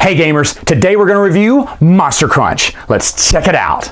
Hey gamers, today we're going to review Monster Crunch. Let's check it out.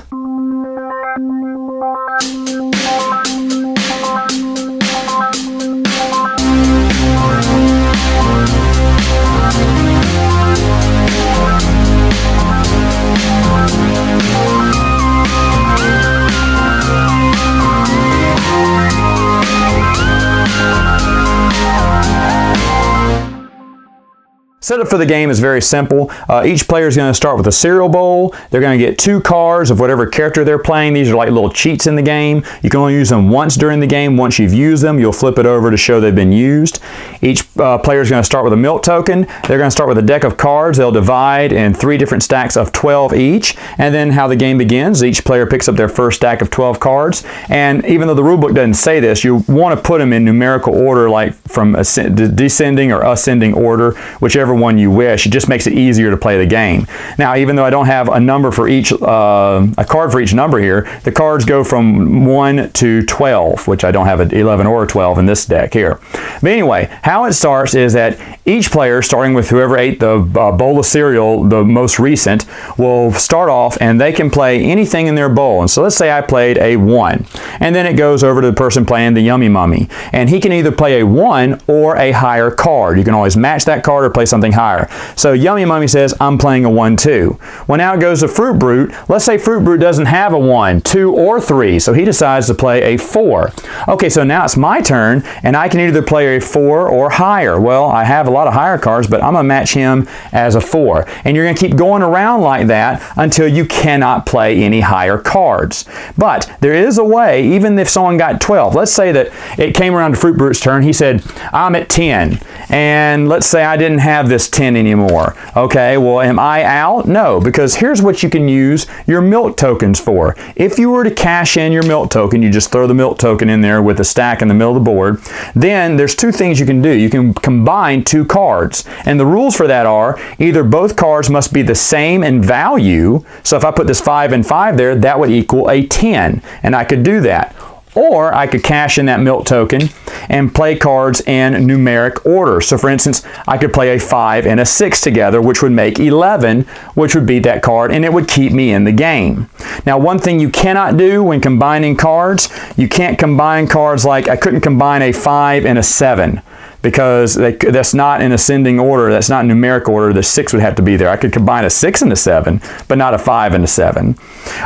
Setup for the game is very simple. Each player is going to start with a cereal bowl. They're going to get 2 cards of whatever character they're playing. These are like little cheats in the game. You can only use them once during the game. Once you've used them, you'll flip it over to show they've been used. Each player is going to start with a milk token. They're going to start with a deck of cards. They'll divide in 3 different stacks of 12 each. And then how the game begins, each player picks up their first stack of 12 cards. And even though the rulebook doesn't say this, you want to put them in numerical order, like from descending or ascending order, whichever one you wish. It just makes it easier to play the game. Now, even though I don't have a number for each, a card for each number here, the cards go from 1 to 12, which I don't have an 11 or a 12 in this deck here. But anyway, how it starts is that each player, starting with whoever ate the bowl of cereal, the most recent, will start off and they can play anything in their bowl. And so let's say I played a 1. And then it goes over to the person playing the Yummy Mummy. And he can either play a 1 or a higher card. You can always match that card or play something higher. So Yummy Mummy says, I'm playing a 1, 2. Well, now it goes to Fruit Brute. Let's say Fruit Brute doesn't have a 1, 2, or 3. So he decides to play a 4. Okay, so now it's my turn, and I can either play a 4 or higher. Well, I have a lot of higher cards, but I'm going to match him as a 4. And you're going to keep going around like that until you cannot play any higher cards. But there is a way, even if someone got 12. Let's say that it came around to Fruit Brute's turn. He said, I'm at 10. And let's say I didn't have this 10 anymore. Okay, well, am I out? No, because here's what you can use your milk tokens for. If you were to cash in your milk token, you just throw the milk token in there with a stack in the middle of the board. Then there's 2 things you can do. You can combine 2 cards. And the rules for that are either both cards must be the same in value. So if I put this 5 and 5 there, that would equal a 10. And I could do that. Or I could cash in that milk token and play cards in numeric order. So for instance, I could play a 5 and a 6 together, which would make 11, which would beat that card, and it would keep me in the game. Now, one thing you cannot do when combining cards, you can't combine cards like I couldn't combine a 5 and a 7. Because that's not in ascending order, that's not in numeric order, the 6 would have to be there. I could combine a 6 and a 7, but not a 5 and a 7.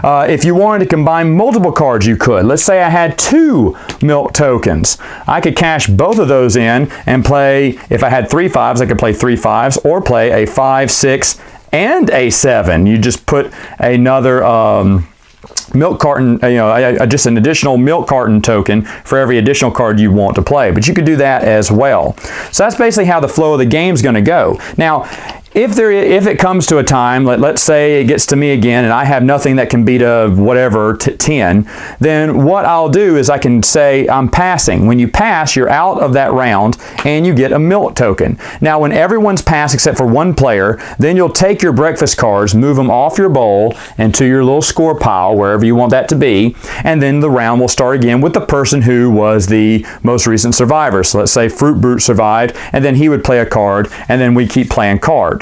If you wanted to combine multiple cards, you could. Let's say I had 2 milk tokens. I could cash both of those in and play, if I had 3 5s, I could play 3 5s or play a 5, 6, and a 7. You just put another milk carton, just an additional milk carton token for every additional card you want to play. But you could do that as well. So that's basically how the flow of the game is going to go. Now, if it comes to a time, let's say it gets to me again and I have nothing that can beat a whatever 10, then what I'll do is I can say I'm passing. When you pass, you're out of that round and you get a milk token. Now when everyone's passed except for one player, then you'll take your breakfast cards, move them off your bowl and to your little score pile, wherever you want that to be, and then the round will start again with the person who was the most recent survivor. So let's say Fruit Brute survived, and then he would play a card, and then we keep playing cards.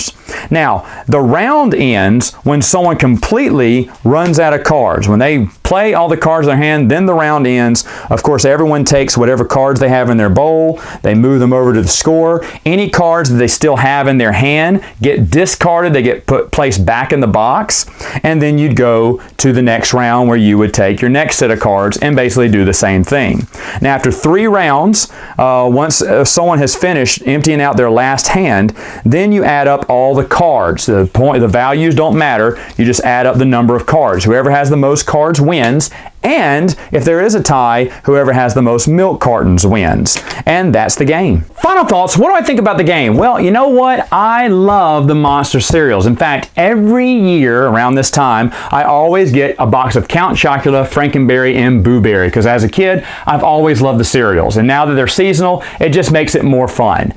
Now, the round ends when someone completely runs out of cards. When they play all the cards in their hand, then the round ends. Of course, everyone takes whatever cards they have in their bowl. They move them over to the score. Any cards that they still have in their hand get discarded. They get placed back in the box. And then you'd go to the next round where you would take your next set of cards and basically do the same thing. Now, after 3 rounds, once someone has finished emptying out their last hand, then you add up all the cards. The values don't matter. You just add up the number of cards. Whoever has the most cards wins. And if there is a tie, whoever has the most milk cartons wins. And that's the game. Final thoughts, what do I think about the game? Well, you know what? I love the Monster cereals. In fact, every year around this time, I always get a box of Count Chocula, Frankenberry, and Boo Berry. Because as a kid, I've always loved the cereals. And now that they're seasonal, it just makes it more fun.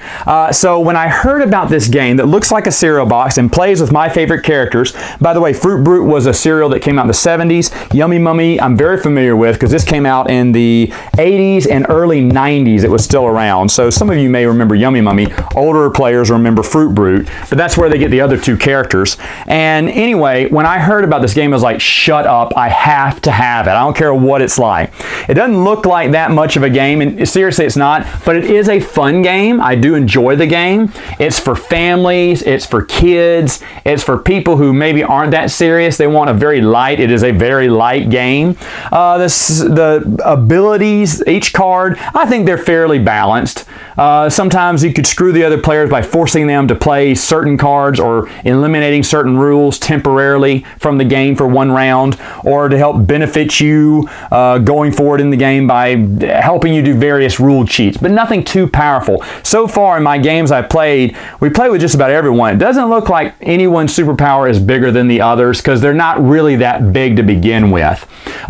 So when I heard about this game that looks like a cereal box and plays with my favorite characters, by the way, Fruit Brute was a cereal that came out in the 70s. Yummy Mummy, I'm very familiar with because this came out in the 80s and early 90s. It was still around. So some of you may remember Yummy Mummy. Older players remember Fruit Brute, but that's where they get the other two characters. And anyway, when I heard about this game, I was like, shut up, I have to have it. I don't care what it's like. It doesn't look like that much of a game, and seriously, it's not, but it is a fun game. I do enjoy the game. It's for families, it's for kids, it's for people who maybe aren't that serious. They want a very light, it is a very light game. The abilities, each card, I think they're fairly balanced. Sometimes you could screw the other players by forcing them to play certain cards or eliminating certain rules temporarily from the game for one round, or to help benefit you going forward in the game by helping you do various rule cheats, but nothing too powerful. So far in my games I've played, we play with just about everyone. It doesn't look like anyone's superpower is bigger than the others because they're not really that big to begin with.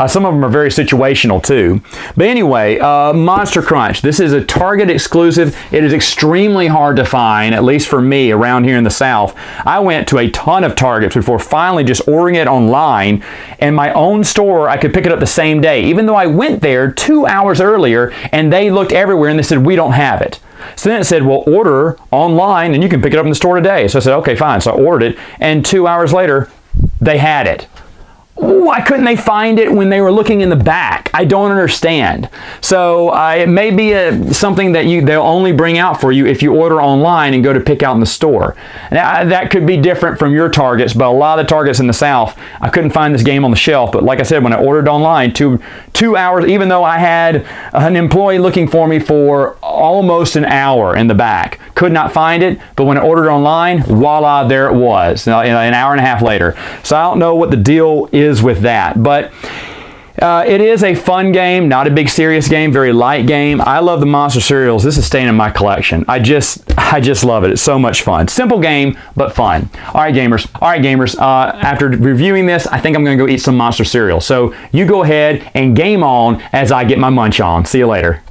Some of them are very situational too. But anyway, Monster Crunch. This is a Target exclusive. It is extremely hard to find, at least for me around here in the South. I went to a ton of Targets before finally just ordering it online. In my own store, I could pick it up the same day, even though I went there 2 hours earlier and they looked everywhere and they said, we don't have it. So then it said, well, order online and you can pick it up in the store today. So I said, okay, fine. So I ordered it, and 2 hours later, they had it. Why couldn't they find it when they were looking in the back? I don't understand. So it may be something that they'll only bring out for you if you order online and go to pick out in the store. Now, that could be different from your Targets, but a lot of the Targets in the South, I couldn't find this game on the shelf. But like I said, when I ordered online, two hours, even though I had an employee looking for me for almost an hour in the back, could not find it. But when I ordered online, voila, there it was, an hour and a half later. So I don't know what the deal is with that, but it is a fun game, not a big serious game, very light game. I love the monster cereals. This is staying in my collection. I just love it. It's so much fun. Simple game, but fun. All right, gamers. After reviewing this, I think I'm going to go eat some monster cereal. So you go ahead and game on as I get my munch on. See you later.